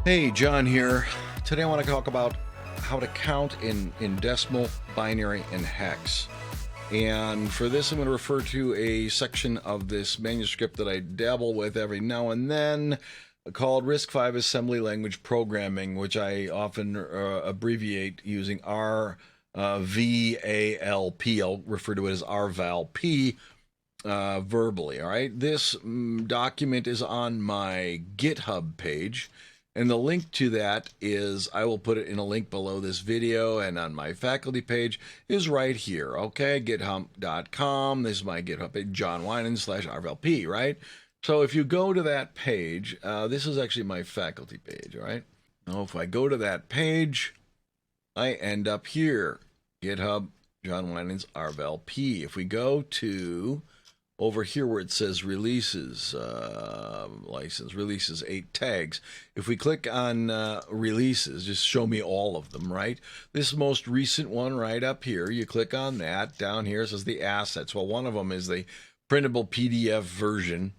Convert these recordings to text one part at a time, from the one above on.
Hey, John here. Today I want to talk about how to count in decimal, binary, and hex. And for this, I'm going to refer to a section of this manuscript that I dabble with every now and then called RISC-V Assembly Language Programming, which I often abbreviate using RVALP. I'll refer to it as RVALP verbally. All right. This document is on my GitHub page. And the link to that is, I will put it in a link below this video, and on my faculty page is right here, okay? GitHub.com. This is my GitHub page, johnwinan/RVLP, right? So if you go to that page, this is actually my faculty page, right? Now, if I go to that page, I end up here, GitHub, John Winans, RVLP. If we go to over here where it says releases, license, releases, 8 tags. If we click on releases, just show me all of them, right? This most recent one right up here, you click on that. Down here it says the assets. Well, one of them is the printable PDF version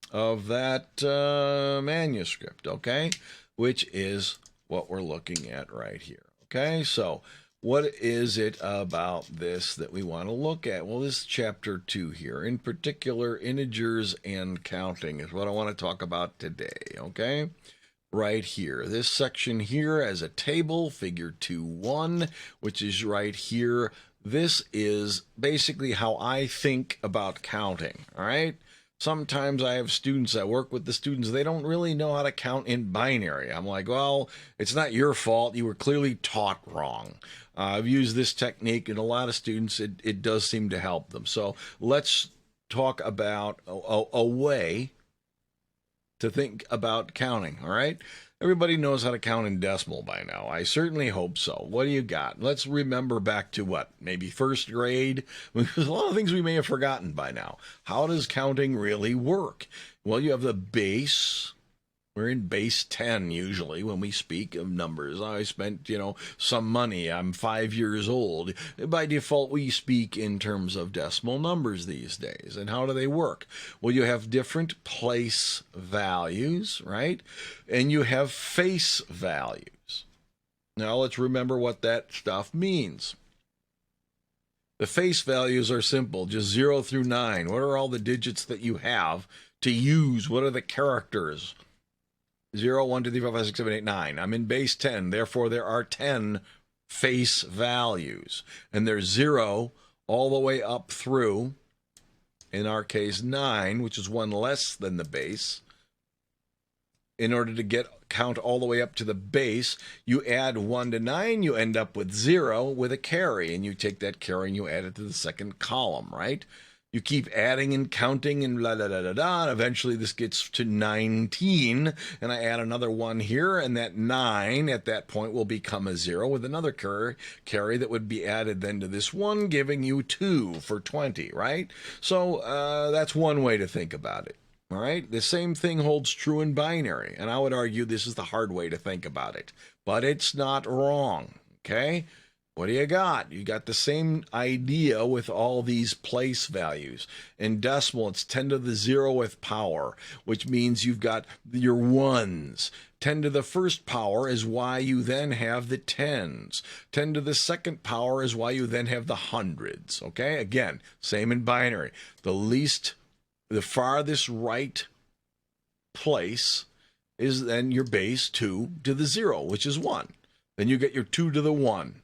of that manuscript, okay? Which is what we're looking at right here, okay? So what is it about this that we want to look at? Well, this is chapter 2 here. In particular, integers and counting is what I want to talk about today, okay? Right here. This section here as a table, figure 2.1, which is right here. This is basically how I think about counting, all right? Sometimes I have students, I work with the students, they don't really know how to count in binary. I'm like, well, it's not your fault. You were clearly taught wrong. I've used this technique, and a lot of students, it does seem to help them. So let's talk about a way to think about counting, all right? Everybody knows how to count in decimal by now. I certainly hope so. What do you got? Let's remember back to what? Maybe first grade? There's a lot of things we may have forgotten by now. How does counting really work? Well, you have the base. We're in base 10 usually when we speak of numbers. I spent, some money. I'm 5 years old. By default, we speak in terms of decimal numbers these days. And how do they work? Well, you have different place values, right? And you have face values. Now, let's remember what that stuff means. The face values are simple, just 0 through 9. What are all the digits that you have to use? What are the characters? 0, 1, 2, 3, 4, 5, 6, 7, 8, 9. I'm in base 10. Therefore, there are 10 face values. And there's 0 all the way up through, in our case, 9, which is one less than the base. In order to count all the way up to the base, you add 1 to 9, you end up with 0 with a carry. And you take that carry and you add it to the second column, right? You keep adding and counting and blah, blah, blah, blah, blah. And eventually this gets to 19, and I add another 1 here, and that 9 at that point will become a 0 with another carry that would be added then to this 1, giving you 2 for 20, right? So that's one way to think about it, all right? The same thing holds true in binary, and I would argue this is the hard way to think about it, but it's not wrong, okay? What do you got? You got the same idea with all these place values. In decimal, it's 10 to the 0th power, which means you've got your ones. 10 to the first power is why you then have the tens. 10 to the second power is why you then have the hundreds. Okay? Again, same in binary. The farthest right place is then your base 2 to the 0, which is 1. Then you get your 2 to the 1.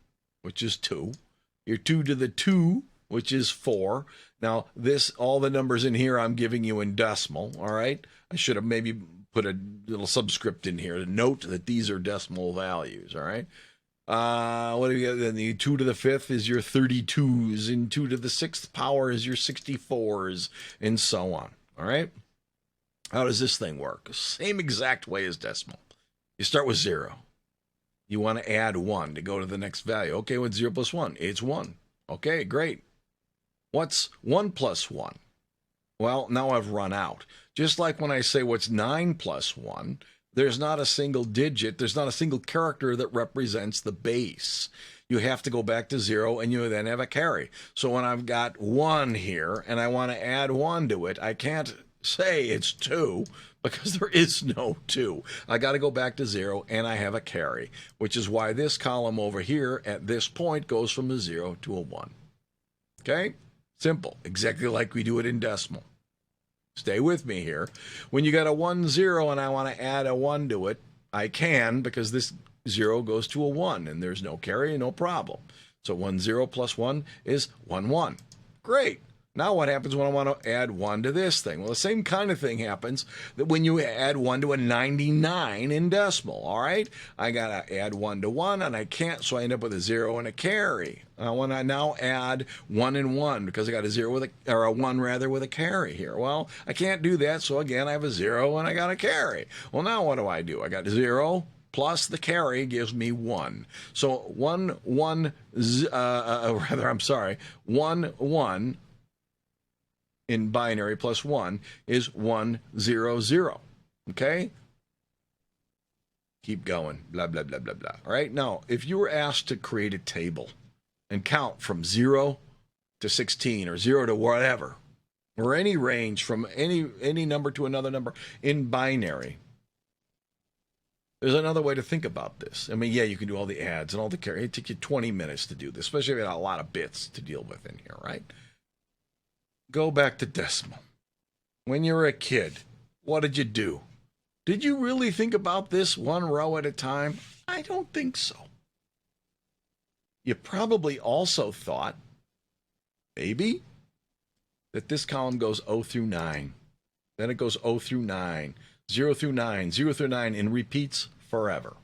Which is 2, your 2 to the 2, which is 4. Now, all the numbers in here I'm giving you in decimal, all right? I should have maybe put a little subscript in here to note that these are decimal values, all right? What do you get? Then the 2 to the 5th is your 32s, and 2 to the 6th power is your 64s, and so on, all right? How does this thing work? Same exact way as decimal. You start with 0. You want to add 1 to go to the next value. Okay, what's 0 plus 1? It's 1. Okay, great. What's 1 plus 1? Well, now I've run out. Just like when I say what's 9 plus 1, there's not a single digit, there's not a single character that represents the base. You have to go back to 0, and you then have a carry. So when I've got 1 here, and I want to add 1 to it, I can't say it's 2 because there is no 2. I got to go back to 0, and I have a carry, which is why this column over here at this point goes from a 0 to a 1. Okay? Simple. Exactly like we do it in decimal. Stay with me here. When you got a 1, 0, and I want to add a 1 to it, I can, because this 0 goes to a 1, and there's no carry, no problem. So 1, 0 plus 1 is 1, 1. Great. Now what happens when I want to add 1 to this thing? Well, the same kind of thing happens that when you add 1 to a 99 in decimal, all right? I got to add 1 to 1, and I can't, so I end up with a 0 and a carry. I want to now add 1 and 1 because I got a 0 with or a 1 rather with a carry here. Well, I can't do that, so again, I have a 0 and I got a carry. Well, now what do? I got 0 plus the carry gives me 1. So 1, 1, 1, 1 in binary plus 1 is 1, 0, 0. Okay? Keep going. Blah, blah, blah, blah, blah. All right? Now, if you were asked to create a table and count from 0 to 16 or 0 to whatever, or any range from any number to another number in binary, there's another way to think about this. I mean, yeah, you can do all the adds and all the carry. It takes you 20 minutes to do this, especially if you got a lot of bits to deal with in here, right? Go back to decimal. When you were a kid, what did you do? Did you really think about this one row at a time? I don't think so. You probably also thought, maybe, that this column goes 0 through 9. Then it goes 0 through 9, 0 through 9, 0 through 9, and repeats forever.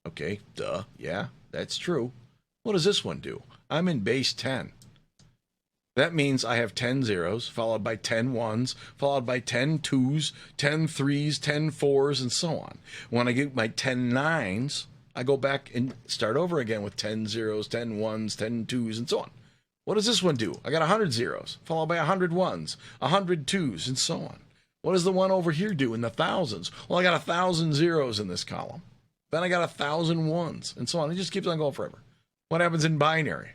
Okay, duh, yeah, that's true. What does this one do? I'm in base 10. That means I have 10 zeros, followed by 10 ones, followed by 10 twos, 10 threes, 10 fours, and so on. When I get my 10 nines, I go back and start over again with 10 zeros, 10 ones, 10 twos, and so on. What does this one do? I got 100 zeros, followed by 100 ones, 100 twos, and so on. What does the one over here do in the thousands? Well, I got 1,000 zeros in this column. Then I got 1,000 ones, and so on. It just keeps on going forever. What happens in binary?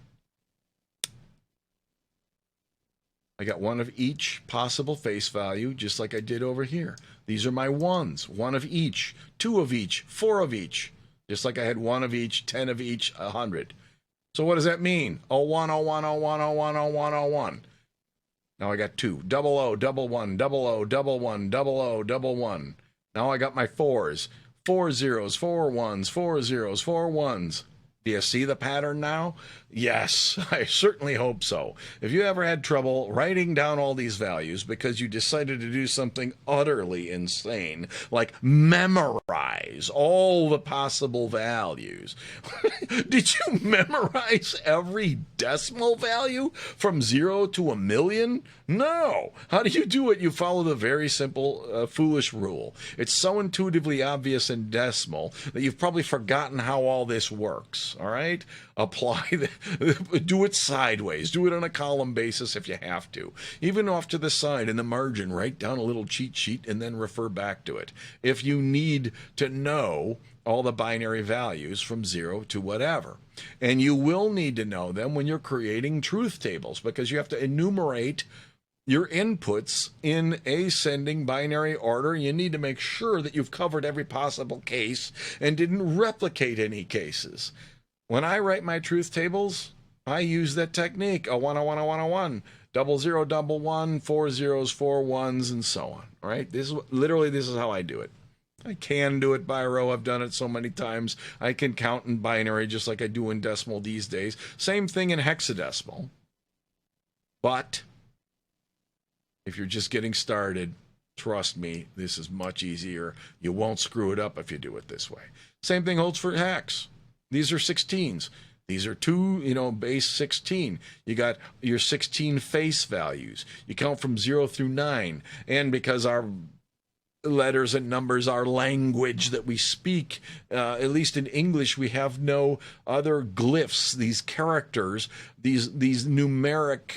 I got one of each possible face value, just like I did over here. These are my ones, one of each, two of each, four of each, just like I had one of each, 10 of each, 100. So what does that mean? 01, 01, 01, 01, 01, 01. Now I got 2. Double O, double 1, double O, double 1, double O, double 1. Now I got my 4s. 4 zeros, 4 ones, 4 zeros, 4 ones. Do you see the pattern now? Yes, I certainly hope so. If you ever had trouble writing down all these values because you decided to do something utterly insane, like memorize all the possible values, did you memorize every decimal value from 0 to 1,000,000? No. How do you do it? You follow the very simple, foolish rule. It's so intuitively obvious in decimal that you've probably forgotten how all this works. All right? Apply do it sideways. Do it on a column basis if you have to. Even off to the side in the margin, write down a little cheat sheet and then refer back to it. If you need to know all the binary values from 0 to whatever. And you will need to know them when you're creating truth tables because you have to enumerate your inputs in ascending binary order. You need to make sure that you've covered every possible case and didn't replicate any cases. When I write my truth tables, I use that technique, a 1, a 1, a 1, a 1, double 0, double 1, 4 zeros, 4 ones, and so on. All right? This is how I do it. I can do it by row. I've done it so many times. I can count in binary just like I do in decimal these days. Same thing in hexadecimal. But if you're just getting started, trust me, this is much easier. You won't screw it up if you do it this way. Same thing holds for hex. These are 16s. These are base 16. You got your 16 face values. You count from 0 through 9. And because our letters and numbers are language that we speak, at least in English, we have no other glyphs, these characters, these numeric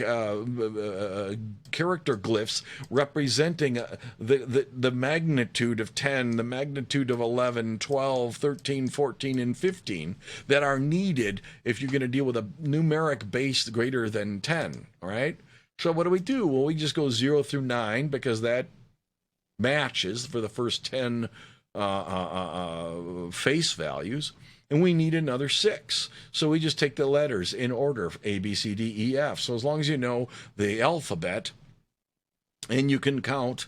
character glyphs representing the magnitude of 10, the magnitude of 11, 12, 13, 14, and 15 that are needed if you're going to deal with a numeric base greater than 10, all right? So what do? Well, we just go 0 through 9 because that matches for the first 10 face values. And we need another 6. So we just take the letters in order, A, B, C, D, E, F. So as long as you know the alphabet and you can count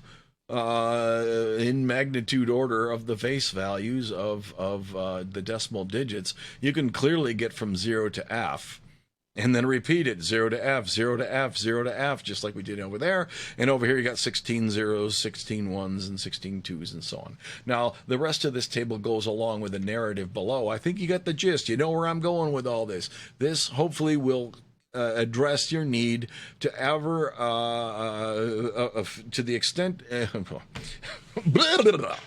in magnitude order of the face values of the decimal digits, you can clearly get from 0 to F. And then repeat it, 0 to F, 0 to F, 0 to F, just like we did over there. And over here you got 16 zeros, 16 ones, and 16 twos, and so on. Now, the rest of this table goes along with the narrative below. I think you got the gist. You know where I'm going with all this. This hopefully will address your need to ever, to the extent... blah, blah, blah.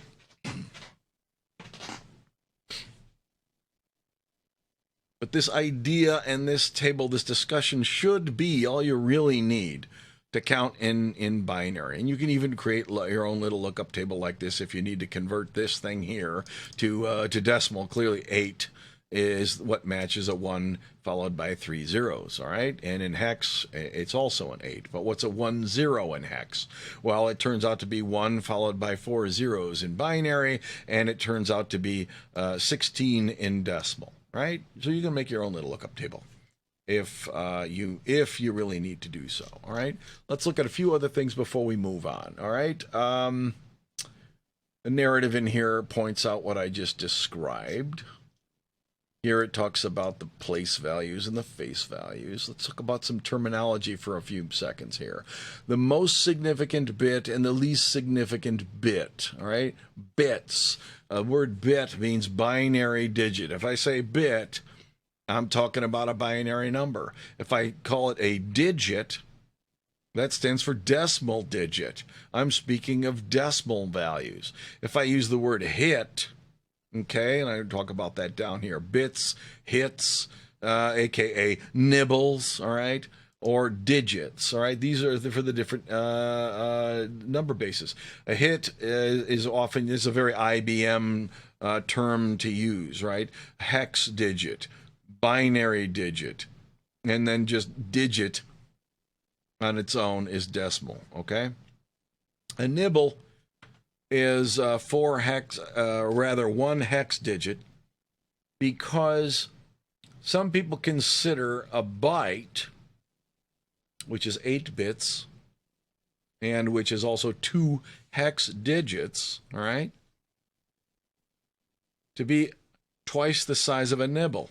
But this idea and this table, this discussion should be all you really need to count in binary. And you can even create your own little lookup table like this if you need to convert this thing here to decimal. Clearly 8 is what matches a 1 followed by 3 zeros, all right? And in hex, it's also an 8. But what's a 1 0 in hex? Well, it turns out to be 1 followed by 4 zeros in binary, and it turns out to be 16 in decimal. Right? So you can make your own little lookup table if you really need to do so. All right. Let's look at a few other things before we move on. All right. The narrative in here points out what I just described. Here it talks about the place values and the face values. Let's talk about some terminology for a few seconds here. The most significant bit and the least significant bit. All right. Bits. A word bit means binary digit. If I say bit, I'm talking about a binary number. If I call it a digit, that stands for decimal digit. I'm speaking of decimal values. If I use the word hit, okay, and I talk about that down here, bits, hits, aka nibbles, all right, or digits, all right? These are for the different number bases. A hit is a very IBM term to use, right? Hex digit, binary digit, and then just digit on its own is decimal, okay? A nibble is 1 hex digit, because some people consider a byte, which is 8 bits, and which is also 2 hex digits, all right, to be twice the size of a nibble.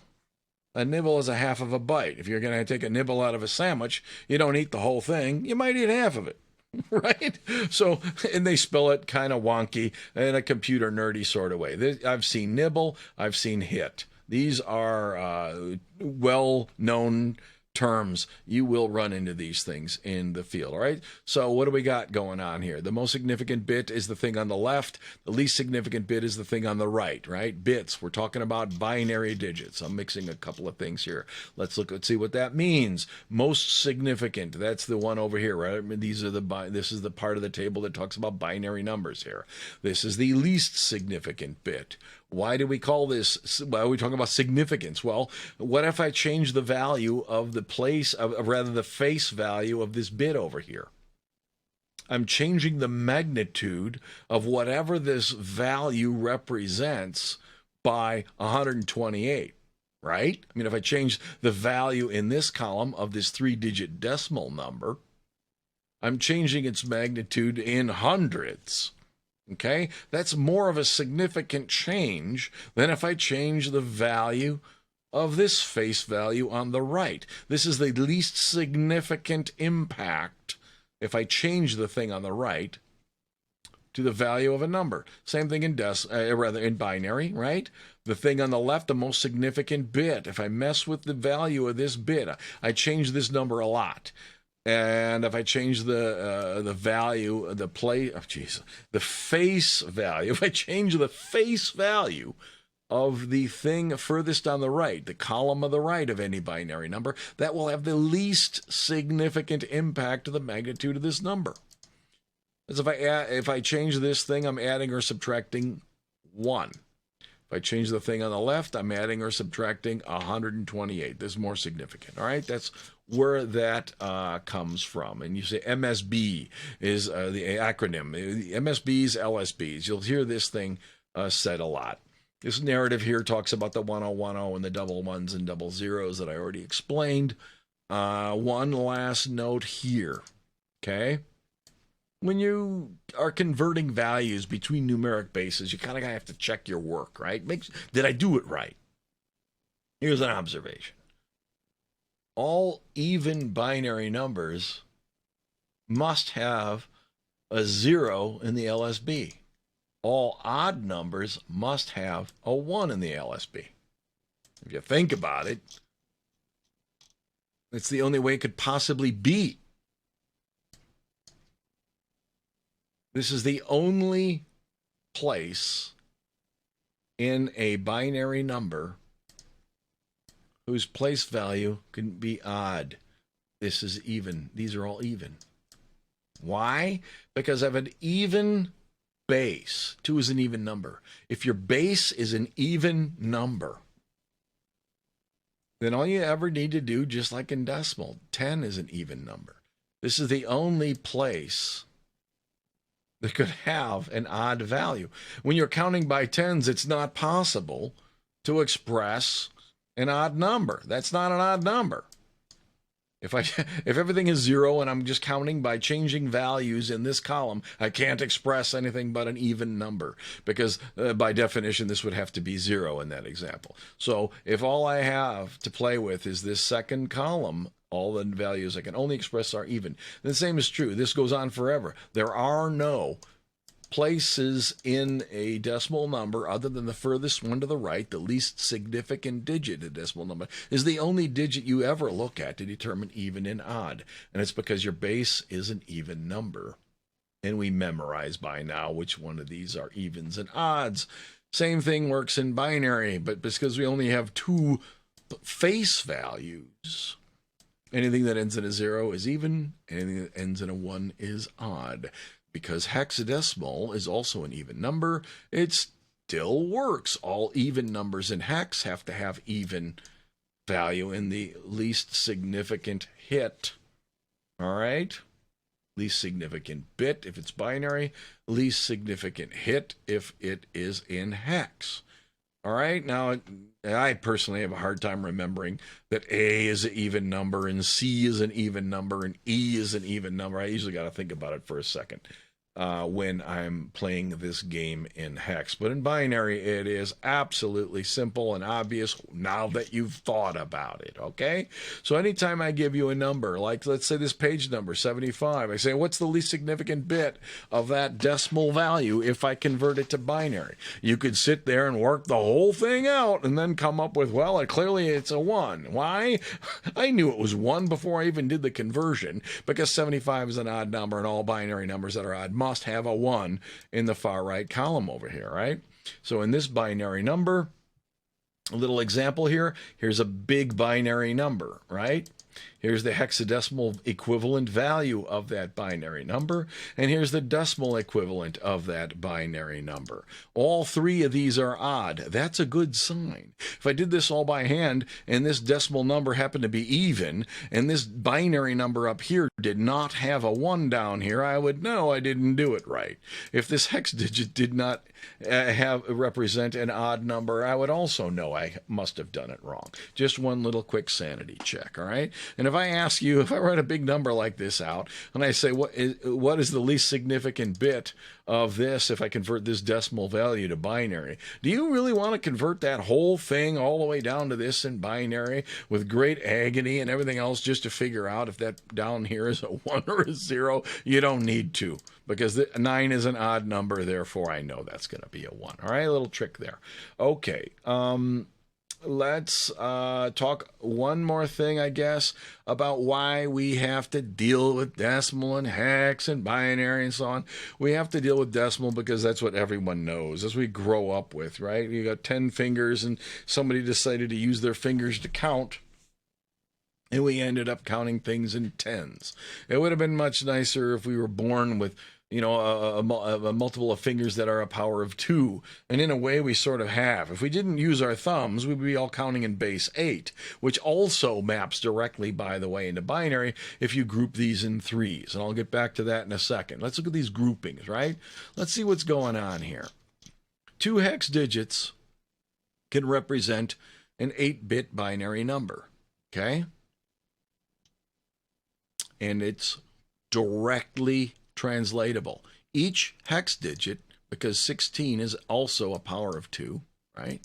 A nibble is a half of a byte. If you're going to take a nibble out of a sandwich, you don't eat the whole thing. You might eat half of it, right? So, and they spell it kind of wonky in a computer nerdy sort of way. I've seen nibble. I've seen hit. These are well-known terms. You will run into these things in the field, all right? So what do we got going on here? The most significant bit is the thing on the left. The least significant bit is the thing on the right, right? Bits. We're talking about binary digits. I'm mixing a couple of things here. Let's see what that means. Most significant. That's the one over here, right? I mean, this is the part of the table that talks about binary numbers here. This is the least significant bit. Why do we call this? Why are we talking about significance? Well, what if I change the value of the the face value of this bit over here? I'm changing the magnitude of whatever this value represents by 128, right? I mean, if I change the value in this column of this 3-digit decimal number, I'm changing its magnitude in hundreds. Okay, that's more of a significant change than if I change the value of this face value on the right. This is the least significant impact if I change the thing on the right to the value of a number. Same thing in in binary, right? The thing on the left, the most significant bit. If I mess with the value of this bit, I change this number a lot. And if I change the value, the face value, if I change the face value of the thing furthest on the right, the column of the right of any binary number, that will have the least significant impact to the magnitude of this number. As if I change this thing, I'm adding or subtracting 1. If I change the thing on the left, I'm adding or subtracting 128. This is more significant. All right, that's where that comes from. And you say MSB is the acronym. MSBs, LSBs. You'll hear this thing said a lot. This narrative here talks about the 1010 and the double ones and double zeros that I already explained. One last note here, okay? When you are converting values between numeric bases, you kind of have to check your work, right? Did I do it right? Here's an observation. All even binary numbers must have a 0 in the LSB. All odd numbers must have a 1 in the LSB. If you think about it, it's the only way it could possibly be. This is the only place in a binary number whose place value can be odd. This is even. These are all even. Why? Because I have an even base. 2 is an even number. If your base is an even number, then all you ever need to do, just like in decimal, 10 is an even number. This is the only place that could have an odd value. When you're counting by tens, it's not possible to express an odd number. That's not an odd number. If everything is 0 and I'm just counting by changing values in this column, I can't express anything but an even number, because by definition this would have to be 0 in that example. So if all I have to play with is this second column, all the values I can only express are even. The same is true. This goes on forever. There are no places in a decimal number other than the furthest one to the right. The least significant digit in a decimal number is the only digit you ever look at to determine even and odd. And it's because your base is an even number. And we memorize by now which one of these are evens and odds. Same thing works in binary, but because we only have 2 face values, anything that ends in a 0 is even, anything that ends in a 1 is odd. Because hexadecimal is also an even number, it still works. All even numbers in hex have to have even value in the least significant hit. All right? Least significant bit if it's binary, least significant hit if it is in hex. All right? Now, I personally have a hard time remembering that A is an even number and C is an even number and E is an even number. I usually got to think about it for a second when I'm playing this game in hex. But in binary, it is absolutely simple and obvious now that you've thought about it, okay? So anytime I give you a number, like let's say this page number, 75, I say, what's the least significant bit of that decimal value if I convert it to binary? You could sit there and work the whole thing out and then come up with, well, clearly it's a 1. Why? I knew it was 1 before I even did the conversion, because 75 is an odd number and all binary numbers that are odd must have a 1 in the far right column over here, right? So in this binary number, a little example here, here's a big binary number, right? Here's the hexadecimal equivalent value of that binary number, and here's the decimal equivalent of that binary number. All 3 of these are odd. That's a good sign. If I did this all by hand and this decimal number happened to be even, and this binary number up here did not have a 1 down here, I would know I didn't do it right. If this hex digit did not represent an odd number, I would also know I must have done it wrong. Just one little quick sanity check, all right? And if I ask you, if I write a big number like this out, and I say, what is the least significant bit of this if I convert this decimal value to binary? Do you really want to convert that whole thing all the way down to this in binary with great agony and everything else just to figure out if that down here is a 1 or a 0? You don't need to, because 9 is an odd number, therefore I know that's going to be a 1. All right, a little trick there. Okay, let's talk one more thing, I guess, about why we have to deal with decimal and hex and binary and so on. We have to deal with decimal because that's what everyone knows as we grow up with, right? You got 10 fingers and somebody decided to use their fingers to count, and we ended up counting things in tens. It would have been much nicer if we were born with a multiple of fingers that are a power of 2. And in a way, we sort of have. If we didn't use our thumbs, we'd be all counting in base 8, which also maps directly, by the way, into binary if you group these in 3s. And I'll get back to that in a second. Let's look at these groupings, right? Let's see what's going on here. 2 hex digits can represent an 8-bit binary number, okay? And it's directly translatable. Each hex digit, because 16 is also a power of 2, right?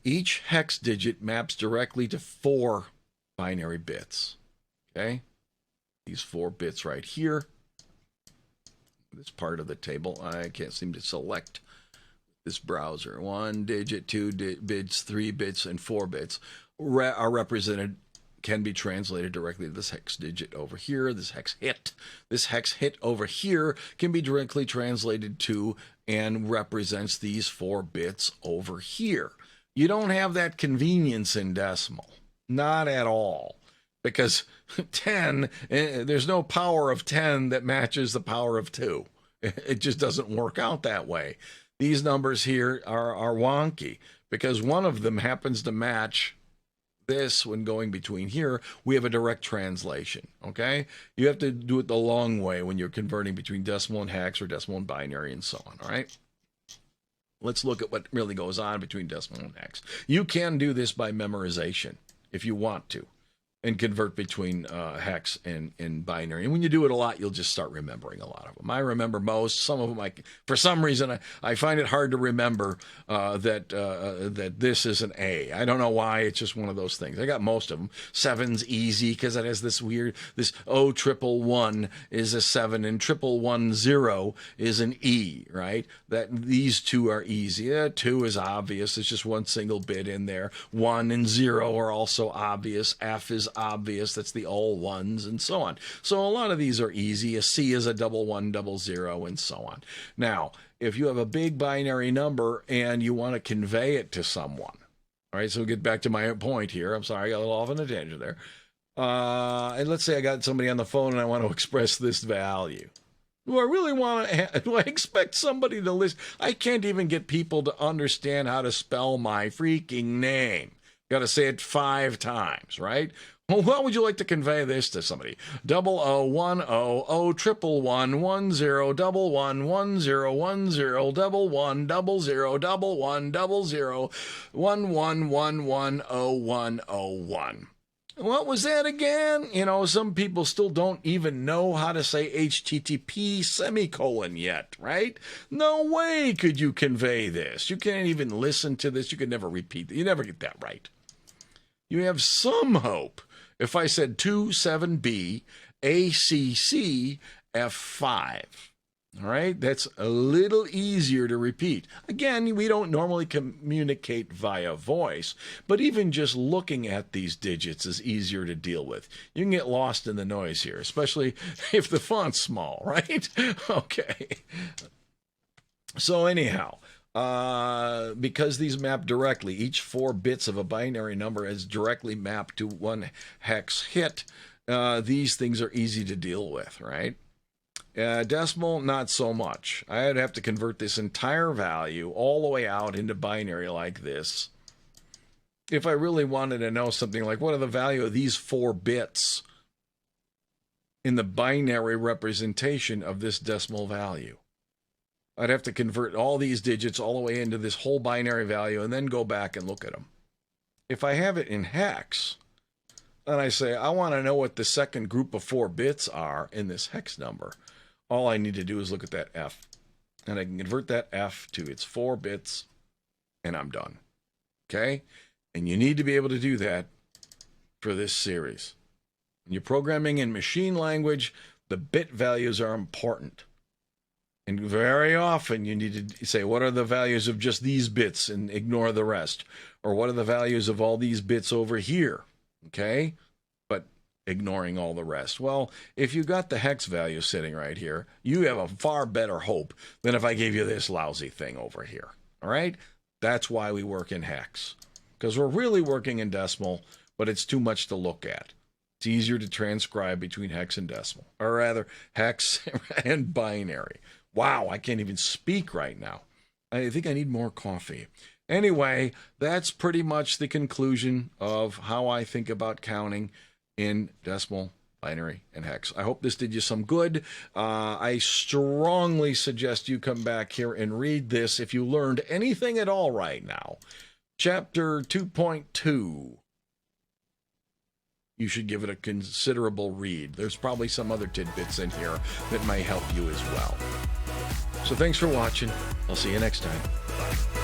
Each hex digit maps directly to 4 binary bits, okay? These 4 bits right here. This part of the table, I can't seem to select this browser. 1 digit, 2 bits, 3 bits, and 4 bits are represented, can be translated directly to this hex digit over here, this hex hit. This hex hit over here can be directly translated to and represents these 4 bits over here. You don't have that convenience in decimal. Not at all. Because 10, there's no power of 10 that matches the power of 2. It just doesn't work out that way. These numbers here are wonky because one of them happens to match this when going between here. We have a direct translation, okay? You have to do it the long way when you're converting between decimal and hex or decimal and binary and so on, all right? Let's look at what really goes on between decimal and hex. You can do this by memorization if you want to, and convert between hex and binary. And when you do it a lot, you'll just start remembering a lot of them. I remember most. Some of them, for some reason, I find it hard to remember that this is an A. I don't know why. It's just one of those things. I got most of them. 7's easy because it has this weird, this O triple 1 is a 7 and 1110 is an E, right? These 2 are easy. 2 is obvious. It's just one single bit in there. 1 and 0 are also obvious. F is obvious, that's the all ones, and so on. So a lot of these are easy. A C is a 1100, and so on. Now, if you have a big binary number and you want to convey it to someone, all right, so we'll get back to my point here. I'm sorry, I got a little off on a tangent there. And let's say I got somebody on the phone and I want to express this value. Do I really want to, do I expect somebody to listen? I can't even get people to understand how to spell my freaking name. Got to say it 5 times, right? Well, how would you like to convey this to somebody? 0010 O triple 1 10 11 10 10 11 00 11 00 11110101. What was that again? You know, some people still don't even know how to say HTTP semicolon yet, right? No way could you convey this. You can't even listen to this. You could never repeat it. You never get that right. You have some hope if I said 27B ACC F5. All right, that's a little easier to repeat. Again, we don't normally communicate via voice, but even just looking at these digits is easier to deal with. You can get lost in the noise here, especially if the font's small, right? Okay. So anyhow, because these map directly, each 4 bits of a binary number is directly mapped to 1 hex hit, these things are easy to deal with, right? Decimal, not so much. I'd have to convert this entire value all the way out into binary like this. If I really wanted to know something like what are the value of these 4 bits in the binary representation of this decimal value, I'd have to convert all these digits all the way into this whole binary value and then go back and look at them. If I have it in hex, and I say I want to know what the second group of 4 bits are in this hex number, all I need to do is look at that F, and I can convert that F to its 4 bits, and I'm done. Okay? And you need to be able to do that for this series. When you're programming in machine language, the bit values are important. And very often you need to say, what are the values of just these bits and ignore the rest? Or what are the values of all these bits over here? Okay? But ignoring all the rest. Well, if you got the hex value sitting right here, you have a far better hope than if I gave you this lousy thing over here. All right? That's why we work in hex. Because we're really working in decimal, but it's too much to look at. It's easier to transcribe between hex and decimal, or rather, hex and binary. Wow, I can't even speak right now. I think I need more coffee. Anyway, that's pretty much the conclusion of how I think about counting in decimal, binary, and hex. I hope this did you some good. I strongly suggest you come back here and read this if you learned anything at all right now. Chapter 2.2. You should give it a considerable read. There's probably some other tidbits in here that may help you as well. So thanks for watching. I'll see you next time. Bye.